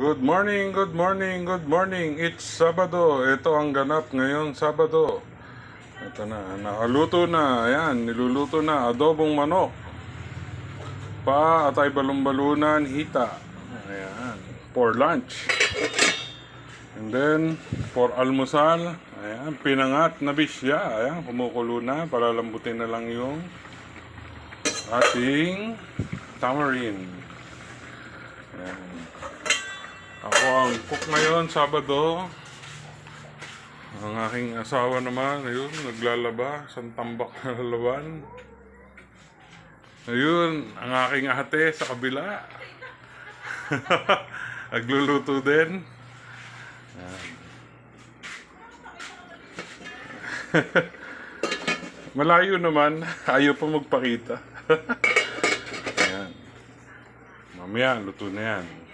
Good morning, good morning, good morning. It's Sabado. Ito ang ganap ngayon, Sabado. Ito na, nakaluto na. Ayan, niluluto na. Adobong manok. Atay balon-balunan, hita. Ayan, for lunch. And then, for almusal, ayan, pinangat na bisya. Ayan, kumukulo na. Palalambutin na lang yung ating tamarind. Ayan. Ako ang cook ngayon, Sabado. Ang aking asawa naman, ayun, naglalaba, isang tambak na lalaban. Ayun, ang aking ate sa kabila. Nagluluto din. Malayo naman, ayaw pa magpakita. Ayan. Mamaya, luto na yan.